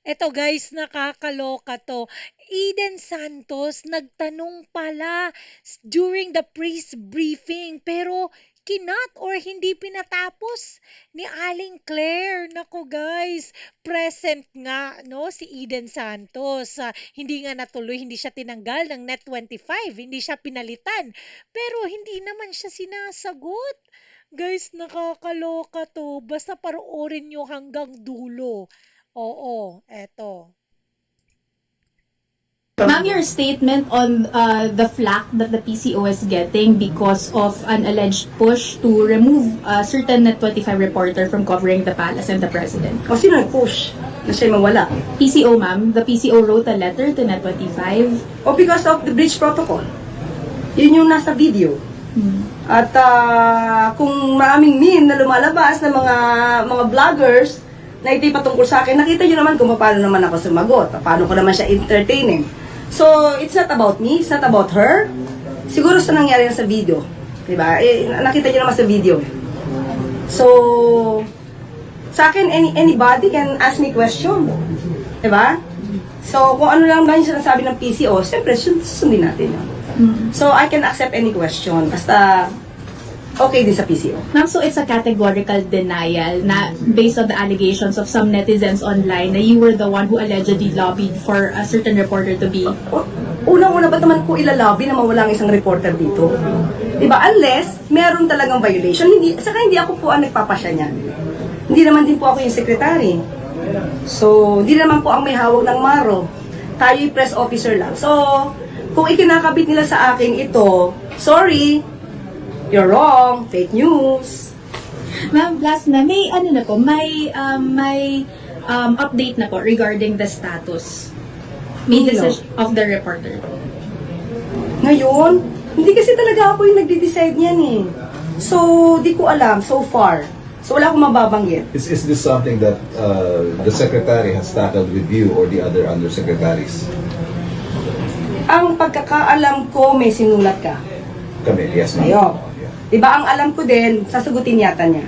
Eto guys, nakakaloka 'to. Eden Santos nagtanong pala during the press briefing pero kinat or hindi pinatapos ni Aling Claire. Naku guys, present nga no si Eden Santos. Hindi nga natuloy, hindi siya tinanggal ng Net 25, hindi siya pinalitan. Pero hindi naman siya sinasagot. Guys, nakakaloka 'to. Basta panoorin niyo hanggang dulo. Oo, eto. Ma'am, your statement on the flack that the PCO is getting because of an alleged push to remove a certain Net 25 reporter from covering the palace and the president. O sino nag-push na siya mawala? PCO, ma'am. The PCO wrote a letter to Net 25. O because of the breach protocol. Yun yung nasa video. At kung maraming meme na lumalabas ng mga vloggers na ito'y patungkol sa akin, nakita nyo naman kung paano naman ako sumagot, paano ko naman siya entertaining. So, it's not about me, it's not about her. Siguro sa nangyari sa video. Diba? Nakita nyo naman sa video. So, sa akin, anybody can ask me question. Diba? So, kung ano lang ba yung sinasabi ng PCO, siyempre, susundin natin yun. So, I can accept any question. Basta, okay din sa PCO. Ma'am, so it's a categorical denial na based on the allegations of some netizens online na you were the one who allegedly lobbied for a certain reporter to be... Unang-una ba naman ko ilalabi na mawala ang isang reporter dito? Diba? Unless, meron talagang violation. Saka hindi ako po ang nagpapasya niyan. Hindi naman din po ako yung secretary. So, hindi naman po ang may hawak ng maro. Tayo yung press officer lang. So, kung ikinakabit nila sa akin ito, sorry, you're wrong, fake news. Ma'am, last na, may ano na po, may update na po regarding the status. May Sino? decision of the reporter. Ngayon, hindi kasi talaga ako yung nagde-decide niyan eh. So, di ko alam so far. So, wala akong mababanggit. Is this something that the secretary has tackled with you or the other undersecretaries? Ang pagkakaalam ko, may sinulat ka. Kami, yes ma'am. Ayun. Diba, ang alam ko din, sasagutin yata niya.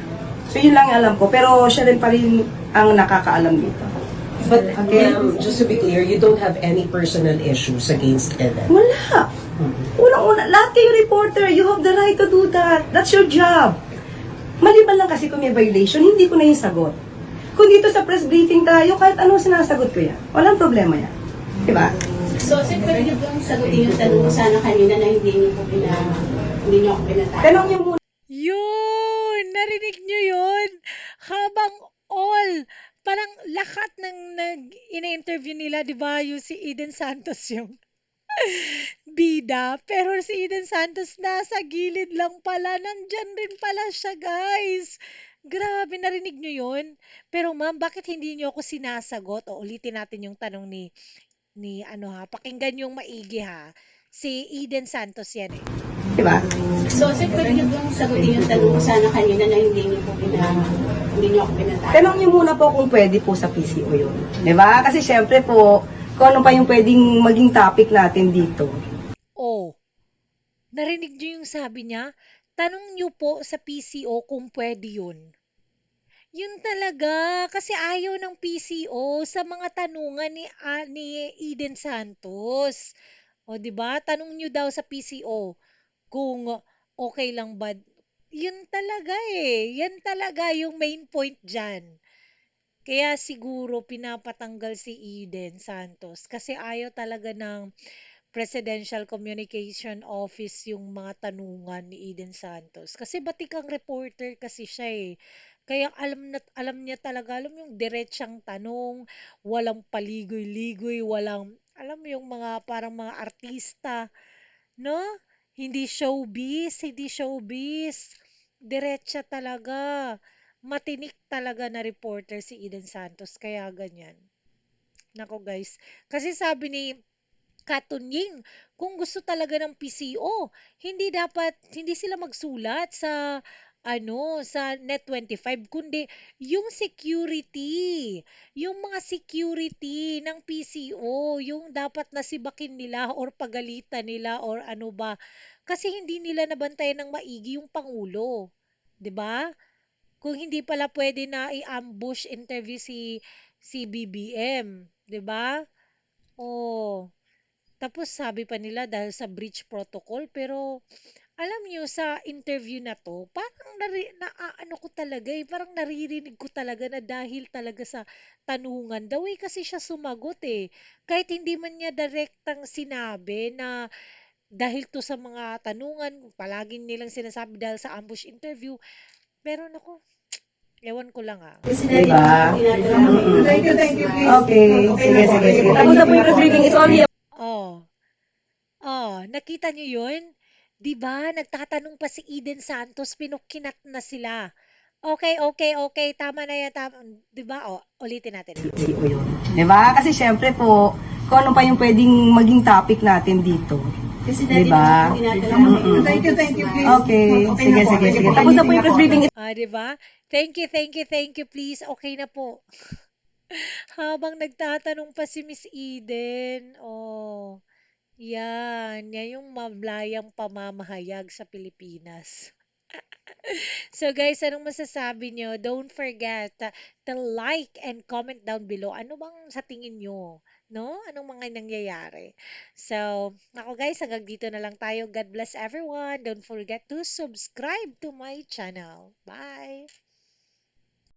So, yun lang yung alam ko. Pero siya rin pa rin ang nakakaalam dito. But, Okay. just to be clear, you don't have any personal issues against Eden. Wala. Unang-una, lahat kayo reporter, you have the right to do that. That's your job. Maliban lang kasi kung may violation, hindi ko na yung sagot. Kung dito sa press briefing tayo, kahit anong sinasagot ko yan. Walang problema yan. Diba? So, sir, pwede niyo bang sagutin yung tanong ko sana kanina na hindi niyo ako pinatay? Tanong niyo muna. Yun! Narinig nyo yun? Habang all, parang lahat ng ina-interview nila, di ba, yung si Eden Santos yung bida. Pero si Eden Santos nasa gilid lang pala. Nandyan rin pala siya, guys. Grabe, narinig nyo yun? Pero ma'am, bakit hindi nyo ako sinasagot? O ulitin natin yung tanong ni ano ha, pakinggan yung maigi ha. Si Eden Santos yan eh. Diba? So, sir, pwede niyo bang sagutin yung tanong ko sana kanina na hindi niyo ako pinatay? Tanong niyo muna po kung pwede po sa PCO yun. Diba? Kasi syempre po, kung ano pa yung pwedeng maging topic natin dito. Oh, narinig niyo yung sabi niya? Tanong niyo po sa PCO kung pwede yun. Yun talaga, kasi ayaw ng PCO sa mga tanungan ni Eden Santos. O, di ba? Tanong niyo daw sa PCO kung okay lang ba. Yun talaga eh. Yan talaga yung main point dyan. Kaya siguro pinapatanggal si Eden Santos kasi ayaw talaga ng Presidential Communication Office yung mga tanungan ni Eden Santos. Kasi batikang reporter kasi siya eh. Kaya alam niya talaga, alam mo yung diretsang tanong, walang paligoy-ligoy, walang, alam mo yung mga parang mga artista, no? Hindi showbiz. Diretsa talaga. Matinik talaga na reporter si Eden Santos, kaya ganyan. Nako guys, kasi sabi ni Katunying, kung gusto talaga ng PCO, hindi sila magsulat sa sa Net 25, kundi yung security, yung mga security ng PCO, yung dapat nasibakin nila or pagalitan nila or ano ba. Kasi hindi nila nabantayan ng maigi yung Pangulo. 'Di ba? Kung hindi pala pwede na i-ambush interview si si BBM, 'di ba? Oh, tapos sabi pa nila dahil sa breach protocol, pero alam niyo sa interview na 'to, parang ano ko talaga, parang naririnig ko talaga na dahil talaga sa tanungan, the way kasi siya sumagot eh. Kahit hindi man niya direktang sinabi na dahil 'to sa mga tanungan, palagi nilang sinasabi dahil sa ambush interview, pero naku, ewan ko lang ah. Diba? Okay, sige, sige, sige. Tapos na po yung press briefing. It's only Oh, nakita niyo 'yun? 'Di ba nagtatanong pa si Eden Santos, pinukinat na sila. Okay, okay, okay, tama na 'yan, tama, 'di ba? Oh, ulitin natin. PCO yun. Diba? Kasi syempre po, kung ano pa yung pwedeng maging topic natin dito. Kasi dati Diba? naman po tinatanong. Thank you, please. Okay, sige, sige, sige. Tapos na po yung press briefing. 'Di ba? Thank you, thank you, thank you, please. Okay na po. Habang nagtatanong pa si Miss Eden. Oh, 'yan yung mablayang pamamahayag sa Pilipinas. So guys, anong masasabi nyo? Don't forget to like and comment down below. Ano bang sa tingin nyo? No? Anong mga nangyayari? So, ako guys, hanggang dito na lang tayo. God bless everyone. Don't forget to subscribe to my channel. Bye!